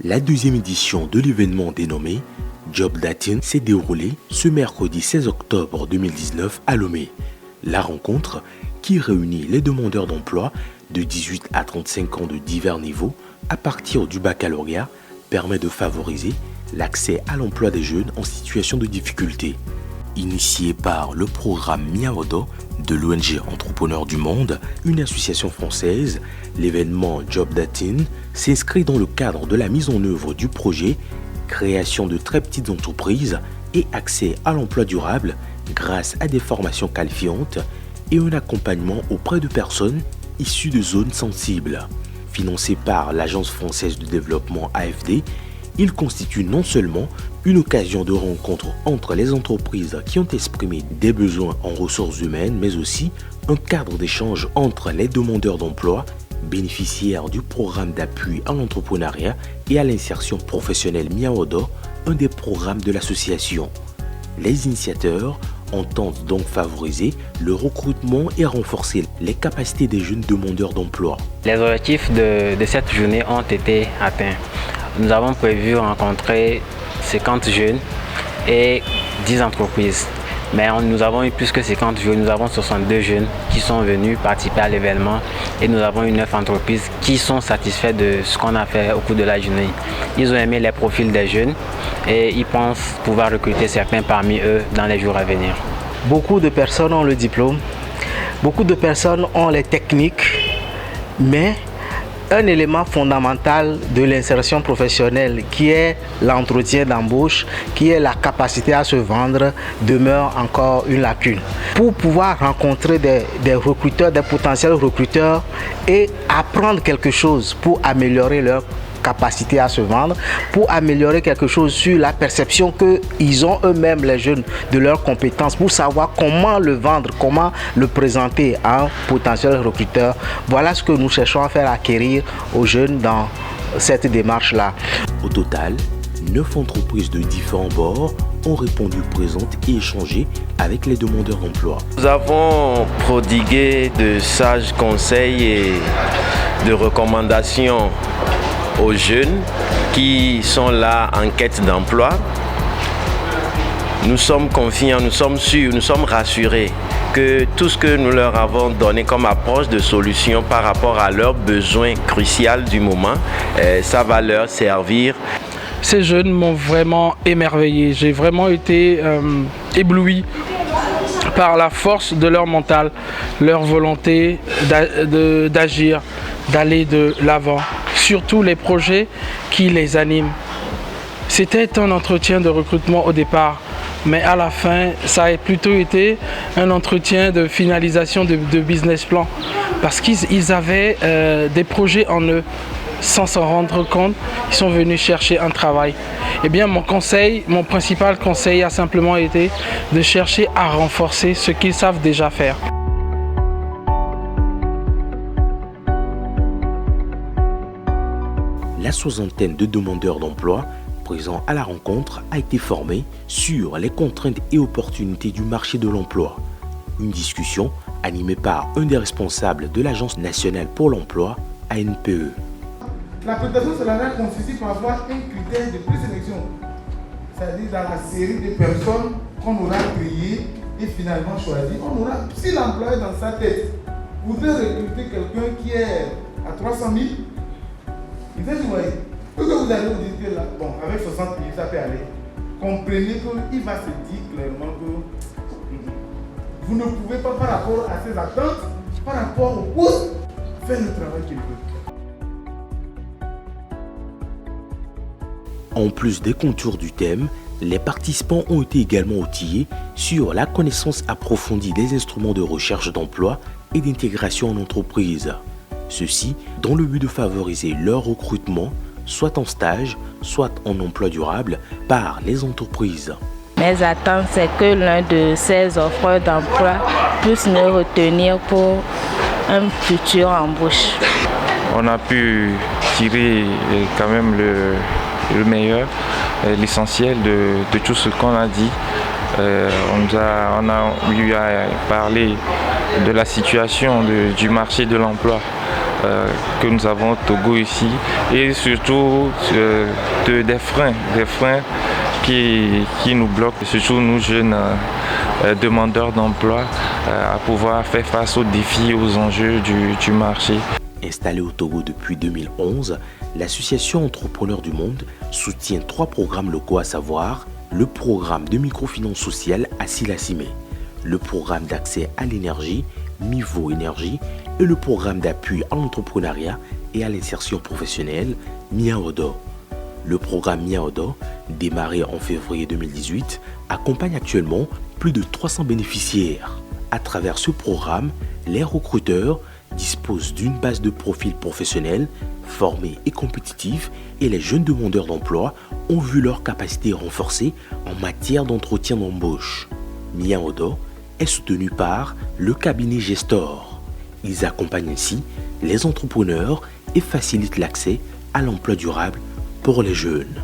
La deuxième édition de l'événement dénommé Job Dating s'est déroulée ce mercredi 16 octobre 2019 à Lomé. La rencontre, qui réunit les demandeurs d'emploi de 18 à 35 ans de divers niveaux à partir du baccalauréat, permet de favoriser l'accès à l'emploi des jeunes en situation de difficulté. Initié par le programme Miaodo de l'ONG Entrepreneurs du Monde, une association française, l'événement Job Dating s'inscrit dans le cadre de la mise en œuvre du projet création de très petites entreprises et accès à l'emploi durable grâce à des formations qualifiantes et un accompagnement auprès de personnes issues de zones sensibles. Financé par l'Agence française de développement AFD, il constitue non seulement une occasion de rencontre entre les entreprises qui ont exprimé des besoins en ressources humaines, mais aussi un cadre d'échange entre les demandeurs d'emploi, bénéficiaires du programme d'appui à l'entrepreneuriat et à l'insertion professionnelle Miaodo, un des programmes de l'association. Les initiateurs entendent donc favoriser le recrutement et renforcer les capacités des jeunes demandeurs d'emploi. Les objectifs de cette journée ont été atteints. Nous avons prévu rencontrer 50 jeunes et 10 entreprises. Mais nous avons eu plus que 50 jeunes, nous avons 62 jeunes qui sont venus participer à l'événement et nous avons eu 9 entreprises qui sont satisfaits de ce qu'on a fait au cours de la journée. Ils ont aimé les profils des jeunes et ils pensent pouvoir recruter certains parmi eux dans les jours à venir. Beaucoup de personnes ont le diplôme, beaucoup de personnes ont les techniques, mais un élément fondamental de l'insertion professionnelle qui est l'entretien d'embauche, qui est la capacité à se vendre, demeure encore une lacune. Pour pouvoir rencontrer des recruteurs, des potentiels recruteurs et apprendre quelque chose pour améliorer leur capacité à se vendre, pour améliorer quelque chose sur la perception qu'ils ont eux-mêmes, les jeunes, de leurs compétences, pour savoir comment le vendre, comment le présenter à un potentiel recruteur. Voilà ce que nous cherchons à faire acquérir aux jeunes dans cette démarche-là. Au total, 9 entreprises de différents bords ont répondu présentes et échangé avec les demandeurs d'emploi. Nous avons prodigué de sages conseils et de recommandations aux jeunes qui sont là en quête d'emploi. Nous sommes confiants, nous sommes sûrs, nous sommes rassurés que tout ce que nous leur avons donné comme approche de solution par rapport à leurs besoins cruciaux du moment, ça va leur servir. Ces jeunes m'ont vraiment émerveillé. J'ai vraiment été ébloui par la force de leur mental, leur volonté d'agir, d'aller de l'avant. Surtout les projets qui les animent. C'était un entretien de recrutement au départ, mais à la fin, ça a plutôt été un entretien de finalisation de business plan, parce qu'ils avaient des projets en eux. Sans s'en rendre compte, ils sont venus chercher un travail. Eh bien, mon principal conseil a simplement été de chercher à renforcer ce qu'ils savent déjà faire. La soixantaine de demandeurs d'emploi présents à la rencontre a été formée sur les contraintes et opportunités du marché de l'emploi. Une discussion animée par un des responsables de l'Agence nationale pour l'emploi, ANPE. La présentation salariale consiste à avoir un critère de présélection, c'est-à-dire dans la série de personnes qu'on aura triées et finalement choisies. Si l'employeur dans sa tête voudrait recruter quelqu'un qui est à 300 000, il fait du moyen. Que vous allez vous dire que là, bon, avec 60 000, ça peut aller. Comprenez qu'il va se dire clairement que vous ne pouvez pas, par rapport à ses attentes, par rapport au poste, faire le travail qu'il veut. En plus des contours du thème, les participants ont été également outillés sur la connaissance approfondie des instruments de recherche d'emploi et d'intégration en entreprise. Ceci dans le but de favoriser leur recrutement, soit en stage, soit en emploi durable, par les entreprises. Mes attentes, c'est que l'un de ces offreurs d'emploi puisse me retenir pour un futur embauche. On a pu tirer quand même le meilleur, l'essentiel de tout ce qu'on a dit. On a eu à parler de la situation du marché de l'emploi que nous avons au Togo ici, et surtout des freins qui nous bloquent, surtout nous jeunes demandeurs d'emploi, à pouvoir faire face aux défis, aux enjeux du marché. Installée au Togo depuis 2011, l'association Entrepreneurs du Monde soutient 3 programmes locaux, à savoir le programme de microfinance sociale Asilasime, le programme d'accès à l'énergie Mivo Énergie et le programme d'appui à l'entrepreneuriat et à l'insertion professionnelle Miaodo. Le programme Miaodo, démarré en février 2018, accompagne actuellement plus de 300 bénéficiaires. À travers ce programme, les recruteurs disposent d'une base de profils professionnels formés et compétitifs, et les jeunes demandeurs d'emploi ont vu leurs capacités renforcées en matière d'entretien d'embauche. Miaodo est soutenu par le cabinet Gestor. Ils accompagnent ainsi les entrepreneurs et facilitent l'accès à l'emploi durable pour les jeunes.